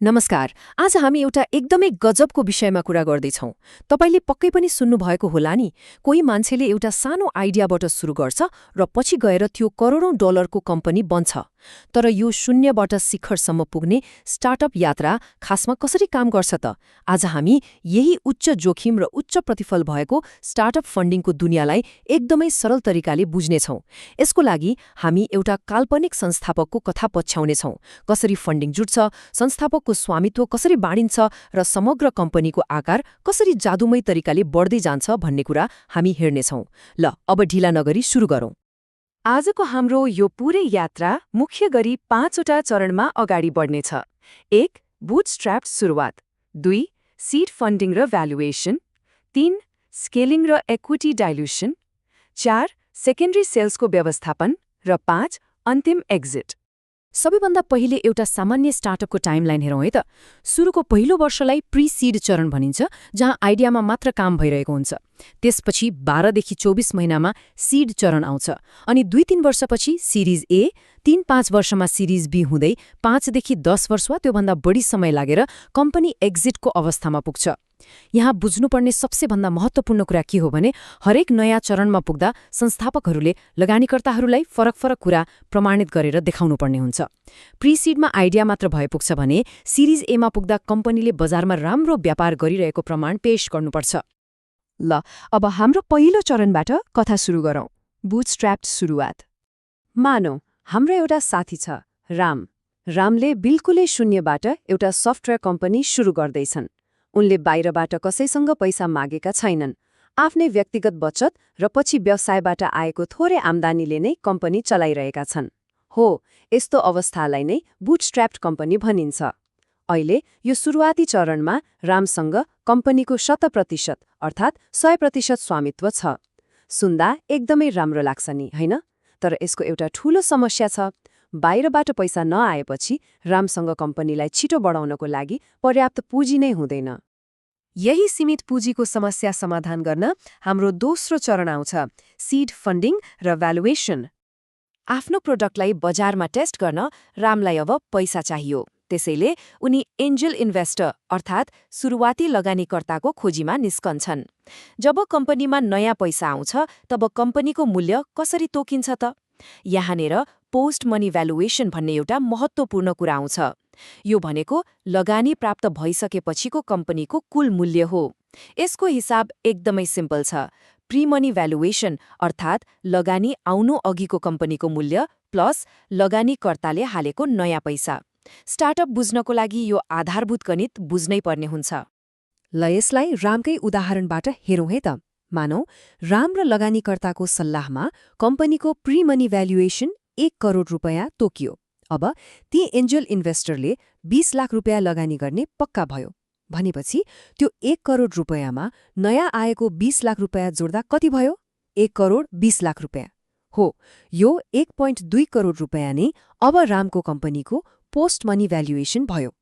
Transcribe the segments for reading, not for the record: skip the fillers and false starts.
नमस्कार। आज हामी एउटा एकदमै गजबको विषयमा कुरा गर्दैछौँ। तपाईले पक्कै पनि सुन्नुभएको होला नि, कोही मान्छेले एउटा सानो आइडियाबाट सुरु गर्छ र पछि गएर त्यो करोडौं डलरको कम्पनी बन्छ। तर यो शून्यबाट शिखरसम्म पुग्ने स्टार्टअप यात्रा खासमा कसरी काम गर्छ त? आज हामी यही उच्च जोखिम र उच्च प्रतिफल भएको स्टार्टअप फन्डिङको दुनियाँलाई एकदमै सरल तरिकाले बुझ्नेछौँ। यसको लागि हामी एउटा काल्पनिक संस्थापकको कथा पछ्याउनेछौँ। कसरी फन्डिङ जुट्छ, संस्थापकको स्वामित्व कसरी बाँडिन्छ र समग्र कम्पनीको आकार कसरी जादुमय तरिकाले बढ्दै जान्छ भन्ने कुरा हामी हेर्नेछौँ। ल, अब ढिला नगरी सुरु गरौँ। आजको हाम्रो यो पूरै यात्रा मुख्य गरी 5वटा चरणमा अगाडि बढ्नेछ। 1. बुटस्ट्र्याप्ड सुरुवात। 2. सीड फन्डिङ र भ्यालुएसन। 3. स्केलिङ र इक्विटी डाइल्युसन। 4. सेकेन्डरी सेल्सको व्यवस्थापन र 5. अन्तिम एक्जिट। सबैभन्दा पहिले एउटा सामान्य स्टार्टअपको टाइमलाइन हेरौँ है त। सुरुको पहिलो वर्षलाई प्री सीड चरण भनिन्छ, जहाँ आइडियामा मात्र काम भइरहेको हुन्छ। त्यसपछि 12 देखि 24 महिनामा सीड चरण आउँछ, अनि 2-3 वर्षपछि सिरिज ए, 3-5 वर्षमा सिरिज बी हुँदै 5 देखि 10 वर्ष वा त्योभन्दा बढी समय लागेर कम्पनी एक्जिटको अवस्थामा पुग्छ। यहाँ बुझ्नुपर्ने सबसे भन्दा महत्त्वपूर्ण कुरा के हो भने, हरेक नयाँ चरणमा पुग्दा संस्थापकहरूले लगानीकर्ताहरूलाई फरक फरक कुरा प्रमाणित गरेर देखाउनुपर्ने हुन्छ। प्री-सीडमा आइडिया मात्र भए पुग्छ भने सिरिज एमा पुग्दा कम्पनीले बजारमा राम्रो व्यापार गरिरहेको प्रमाण पेश गर्नुपर्छ। ल, अब हाम्रो पहिलो चरणबाट कथा सुरु गरौँ। बुटस्ट्र्याप्ड सुरुवात। मानौ हाम्रो एउटा साथी छ, राम। रामले बिल्कुलै शून्यबाट एउटा सफ्टवेयर कम्पनी सुरु गर्दैछन्। उनले बाहिरबाट कसैसँग पैसा मागेका छैनन्। आफ्नै व्यक्तिगत बचत र पछि व्यवसायबाट आएको थोरै आम्दानीले नै कम्पनी चलाइरहेका छन्। हो, यस्तो अवस्थालाई नै बुटस्ट्र्याप्ड कम्पनी भनिन्छ। अहिले यो सुरुवाती चरणमा रामसँग कम्पनीको 100% अर्थात् 100% स्वामित्व छ। सुन्दा एकदमै राम्रो लाग्छ नि, होइन? तर यसको एउटा ठूलो समस्या छ। बाहिरबाट पैसा नआएपछि रामसँग कम्पनीलाई छिटो बढाउनको लागि पर्याप्त पुँजी नै हुँदैन। यही सीमित पुँजीको समस्या समाधान गर्न हाम्रो दोस्रो चरण आउँछ, सीड फन्डिङ र भ्यालुएसन। आफ्नो प्रोडक्टलाई बजारमा टेस्ट गर्न रामलाई अब पैसा चाहियो। त्यसैले उनी एन्जल इन्भेस्टर अर्थात् सुरुवाती लगानीकर्ताको खोजीमा निस्कन्छन्। जब कम्पनीमा नयाँ पैसा आउँछ, तब कम्पनीको मूल्य कसरी तोकिन्छ त? यहाँनिर पोस्ट मनी भ्यालुएसन भन्ने एउटा महत्त्वपूर्ण कुरा आउँछ। यो भनेको लगानी प्राप्त भइसकेपछिको कम्पनीको कुल मूल्य हो। यसको हिसाब एकदमै सिम्पल छ। प्री मनी भ्यालुएसन अर्थात् लगानी आउनु अघिको कम्पनीको मूल्य प्लस लगानीकर्ताले हालेको नयाँ पैसा। स्टार्टअप बुझ्नको लागि यो आधारभूत गणित बुझ्नै पर्ने हुन्छ। ल, यसलाई रामकै उदाहरणबाट हेरौँ है त। मानौ राम र लगानीकर्ताको सल्लाहमा कम्पनीको प्री मनी भ्यालुएसन 1 करोड रुपैयाँ तोकियो। अब ती एन्जल इन्भेस्टरले 20 लाख रुपैयाँ लगानी गर्ने पक्का भयो। भनेपछि त्यो 1 करोड रुपैयाँमा नयाँ आएको 20 लाख रुपैयाँ जोड्दा कति भयो? 1 करोड 20 लाख रुपैयाँ। हो, यो 1.2 करोड रुपैयाँ नै अब रामको कम्पनीको पोस्ट मनी भ्यालुएसन भयो।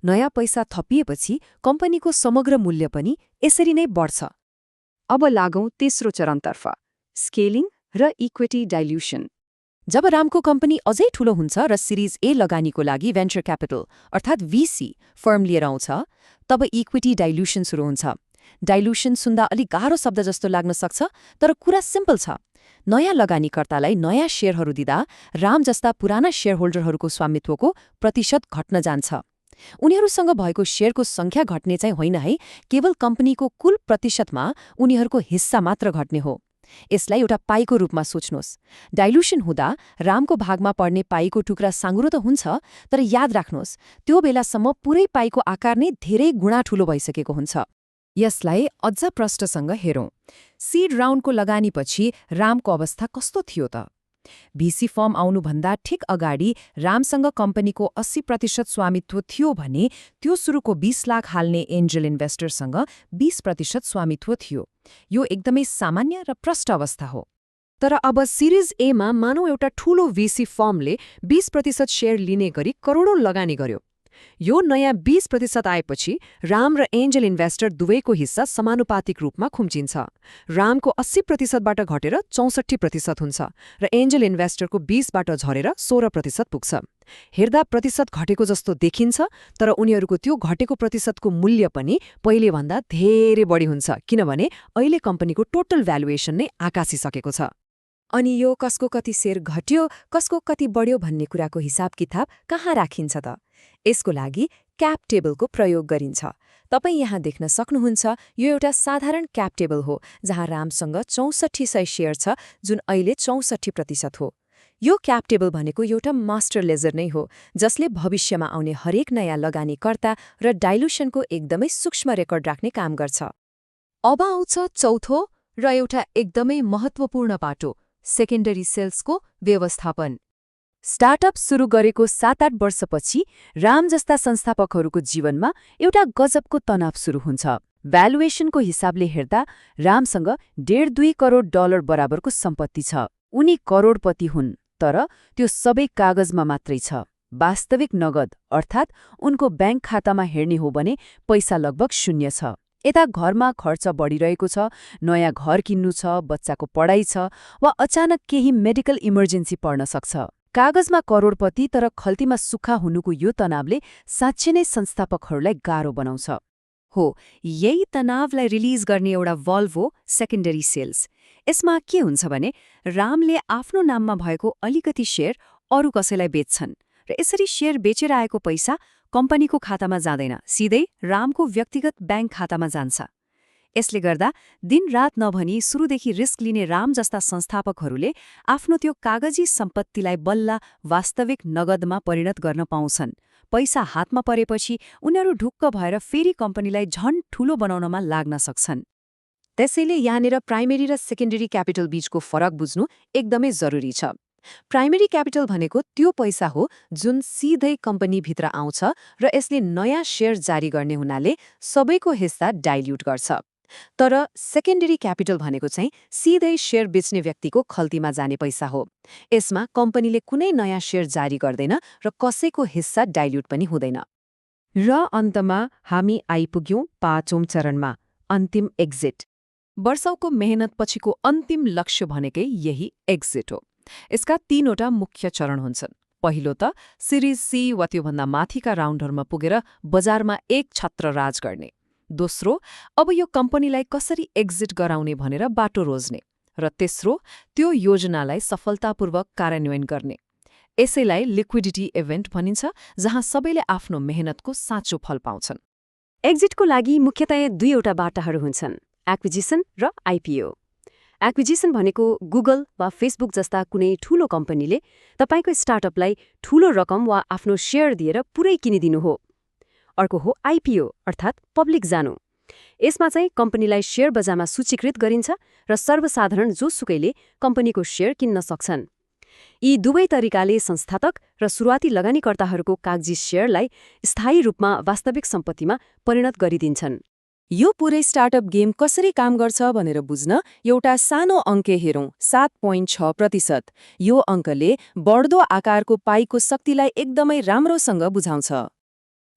नयाँ पैसा थपिएपछि कम्पनीको समग्र मूल्य पनि यसरी नै बढ्छ। अब लागौँ तेस्रो चरणतर्फ, स्केलिङ र इक्विटी डाइल्युसन। जब रामको कम्पनी अझै ठूलो हुन्छ र सिरिज ए लगानीको लागि भेन्चर क्यापिटल अर्थात् VC फर्म लिएर आउँछ, तब इक्विटी डाइल्युसन सुरु हुन्छ। डाइल्युसन सुन्दा अलिक गाह्रो शब्द जस्तो लाग्न सक्छ, तर कुरा सिम्पल छ। नयाँ लगानीकर्तालाई नयाँ शेयरहरू दिँदा राम जस्ता पुराना शेयरहोल्डरहरूको स्वामित्वको प्रतिशत घट्न जान्छ। उनीहरूसँग भएको शेयरको संख्या घट्ने चाहिँ होइन है, केवल कम्पनीको कुल प्रतिशतमा उनीहरूको हिस्सा मात्र घट्ने हो। यसलाई एउटा पाईको रूपमा सोच्नुहोस्। डाइल्युसन हुँदा रामको भागमा पर्ने पाईको टुक्रा साँगुरो त हुन्छ, तर याद राख्नुहोस्, त्यो बेलासम्म पुरै पाईको आकार नै धेरै गुणा ठूलो भइसकेको हुन्छ। यसलाई अझ प्रष्टसँग हेरौँ। सीड राउन्डको लगानीपछि रामको अवस्था कस्तो थियो त? VC फर्म आउनुभन्दा ठिक अगाडि रामसँग कम्पनीको 80% स्वामित्व थियो भने त्यो सुरुको 20 लाख हाल्ने एन्जल इन्भेस्टरसँग 20% स्वामित्व थियो। यो एकदमै सामान्य र प्रष्ट अवस्था हो। तर अब सिरिज एमा मानौ एउटा ठूलो VC फर्मले 20% शेयर लिने गरी करोडौं लगानी गर्यो। यो नयाँ 20% आएपछि राम र एन्जल इन्भेस्टर दुवैको हिस्सा समानुपातिक रूपमा खुम्चिन्छ। रामको 80%बाट घटेर 64% हुन्छ र एन्जल इन्भेस्टरको 20बाट झरेर 16% पुग्छ। हेर्दा प्रतिशत घटेको जस्तो देखिन्छ, तर उनीहरूको त्यो घटेको प्रतिशतको मूल्य पनि पहिलेभन्दा धेरै बढी हुन्छ, किनभने अहिले कम्पनीको टोटल भ्यालुएसन नै आकासिसकेको छ। अनि यो कसको कति सेयर घट्यो, कसको कति बढ्यो भन्ने कुराको हिसाब किताब कहाँ राखिन्छ त? यसको लागि क्याप टेबलको प्रयोग गरिन्छ। तपाईँ यहाँ देख्न सक्नुहुन्छ, यो एउटा साधारण क्याप टेबल हो जहाँ रामसँग 6400 सेयर छ, जुन अहिले 64% हो। यो क्याप टेबल भनेको एउटा मास्टर लेजर नै हो, जसले भविष्यमा आउने हरेक नयाँ लगानीकर्ता र डाइल्युसनको एकदमै सूक्ष्म रेकर्ड राख्ने काम गर्छ। अब आउँछ चौथो र एउटा एकदमै महत्त्वपूर्ण पाटो, सेकेन्डरी सेल्सको व्यवस्थापन। स्टार्टअप सुरु गरेको 7-8 वर्षपछि राम जस्ता संस्थापकहरूको जीवनमा एउटा गजबको तनाव सुरु हुन्छ। भ्यालुएसनको हिसाबले हेर्दा रामसँग $1.5 करोड बराबरको सम्पत्ति छ। उनी करोडपति हुन्, तर त्यो सबै कागजमा मात्रै छ। वास्तविक नगद अर्थात् उनको ब्याङ्क खातामा हेर्ने हो भने पैसा लगभग शून्य छ। यता घरमा खर्च बढिरहेको छ, नयाँ घर किन्नु छ, बच्चाको पढाइ छ, वा अचानक केही मेडिकल इमर्जेन्सी पर्न सक्छ। कागजमा करोडपति तर खल्तीमा सुक्खा हुनुको यो तनावले साँच्चै नै संस्थापकहरूलाई गाह्रो बनाउँछ। हो, यही तनावलाई रिलिज गर्ने एउटा भल्भ हो सेकेन्डरी सेल्स। यसमा के हुन्छ भने रामले आफ्नो नाममा भएको अलिकति सेयर अरू कसैलाई बेच्छन् र यसरी सेयर बेचेर आएको पैसा कम्पनीको खातामा जाँदैन, सिधै रामको व्यक्तिगत ब्याङ्क खातामा जान्छ। यसले गर्दा दिनरात नभनी सुरुदेखि रिस्क लिने राम जस्ता संस्थापकहरूले आफ्नो त्यो कागजी सम्पत्तिलाई बल्ल वास्तविक नगदमा परिणत गर्न पाउँछन्। पैसा हातमा परेपछि उनीहरू ढुक्क भएर फेरि कम्पनीलाई झन् ठूलो बनाउनमा लाग्न सक्छन्। त्यसैले यहाँनिर प्राइमेरी र सेकेन्डरी क्यापिटल बीचको फरक बुझ्नु एकदमै जरुरी छ। प्राइमेरी क्यापिटल भनेको त्यो पैसा हो जुन सिधै कम्पनीभित्र आउँछ र यसले नयाँ सेयर जारी गर्ने हुनाले सबैको हिस्सा डाइल्युट गर्छ। तर सेकेन्डरी क्यापिटल भनेको चाहिँ सिधै सेयर बेच्ने व्यक्तिको खल्तीमा जाने पैसा हो। यसमा कम्पनीले कुनै नयाँ सेयर जारी गर्दैन र कसैको हिस्सा डाइल्युट पनि हुँदैन। र अन्तमा हामी आइपुग्यौं 5औं चरणमा, अन्तिम एक्जिट। वर्षौंको मेहनतपछिको अन्तिम लक्ष्य भनेकै यही एक्जिट हो। यसका 3वटा मुख्य चरण हुन्छन्। पहिलो त सिरिज सी वा त्योभन्दा माथिका राउन्डहरूमा पुगेर बजारमा एक छत्र राज गर्ने। दोस्रो, अब यो कम्पनीलाई कसरी एक्जिट गराउने भनेर बाटो रोज्ने। र तेस्रो, त्यो योजनालाई सफलतापूर्वक कार्यान्वयन गर्ने। यसैलाई लिक्विडिटी इभेन्ट भनिन्छ, जहाँ सबैले आफ्नो मेहनतको साँचो फल पाउँछन्। एक्जिटको लागि मुख्यतया 2वटा बाटाहरू हुन्छन्, एक्विजिसन र आइपिओ। एक्विजिसन भनेको गुगल वा फेसबुक जस्ता कुनै ठूलो कम्पनीले तपाईको स्टार्टअपलाई ठूलो रकम वा आफ्नो सेयर दिएर पुरै किनिदिनु हो। अर्को हो आइपिओ अर्थात् पब्लिक जानु। यसमा चाहिँ कम्पनीलाई सेयर बजारमा सूचीकृत गरिन्छ र सर्वसाधारण जोसुकैले कम्पनीको सेयर किन्न सक्छन्। यी दुवै तरिकाले संस्थापक र सुरुवाती लगानीकर्ताहरूको कागजी सेयरलाई स्थायी रूपमा वास्तविक सम्पत्तिमा परिणत गरिदिन्छन्। यो पुरै स्टार्टअप गेम कसरी काम गर्छ भनेर बुझ्न एउटा सानो अङ्क हेरौँ, 7.6%। यो अङ्कले बढ्दो आकारको पाईको शक्तिलाई एकदमै राम्रोसँग बुझाउँछ।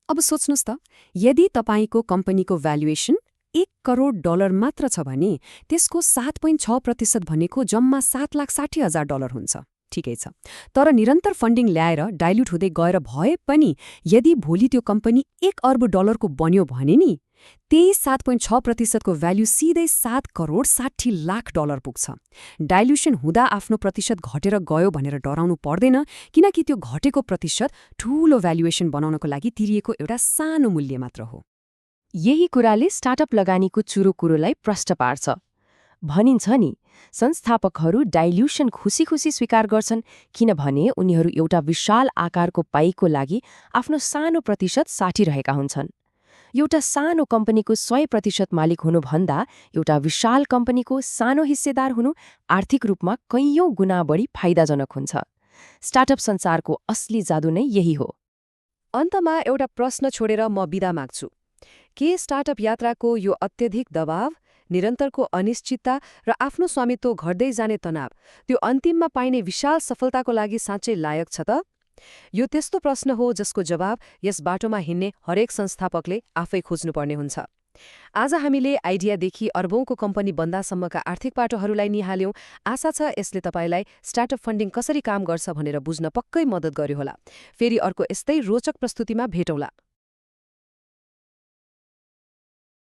अब सोच्नुस् त, यदि तपाईको कम्पनीको भ्यालुएसन $1 करोड मात्र छ भने त्यसको 7.6% भनेको जम्मा $7,60,000 हुन्छ। ठिकै छ, तर निरन्तर फन्डिङ ल्याएर डाइल्युट हुँदै गएर भए पनि यदि भोलि त्यो कम्पनी $1 अर्ब को बन्यो भने नि त्यही 7.6% को भ्याल्यु सिधै $7,60,00,000 पुग्छ। डाइल्युसन हुँदा आफ्नो प्रतिशत घटेर गयो भनेर डराउनु पर्दैन, किनकि त्यो घटेको प्रतिशत ठूलो भ्यालुएसन बनाउनको लागि तिरिएको एउटा सानो मूल्य मात्र हो। यही कुराले स्टार्टअप लगानीको चुरो कुरोलाई प्रष्ट पार्छ। भनिन्छ नि, संस्थापकहरू डाइल्युसन खुसी खुसी स्वीकार गर्छन्, किनभने उनीहरू एउटा विशाल आकारको पाईको लागि आफ्नो सानो प्रतिशत साटिरहेका हुन्छन्। एउटा सानो कम्पनीको 100% मालिक हुनुभन्दा एउटा विशाल कम्पनीको सानो हिस्सेदार हुनु आर्थिक रूपमा कैयौं गुणा बढी फाइदाजनक हुन्छ। स्टार्टअप संसारको असली जादु नै यही हो। अन्तमा एउटा प्रश्न छोडेर म बिदा माग्छु। के स्टार्टअप यात्राको यो अत्यधिक दबाव, निरन्तरको अनिश्चितता र आफ्नो स्वामित्व घट्दै जाने तनाव त्यो अन्तिममा पाइने विशाल सफलताको लागि साँच्चै लायक छ त? यो त्यस्तो प्रश्न हो जसको जवाब यस बाटोमा हिँड्ने हरेक संस्थापकले आफै खोज्नुपर्ने हुन्छ। आज हामीले आइडियादेखि अर्बौंको कम्पनी बन्दासम्मका आर्थिक पाटोहरूलाई निहाल्यौं। आशा छ यसले तपाईलाई स्टार्टअप फन्डिङ कसरी काम गर्छ भनेर बुझ्न पक्कै मद्दत गर्यो होला। फेरि अर्को यस्तै रोचक प्रस्तुतिमा भेटौँला।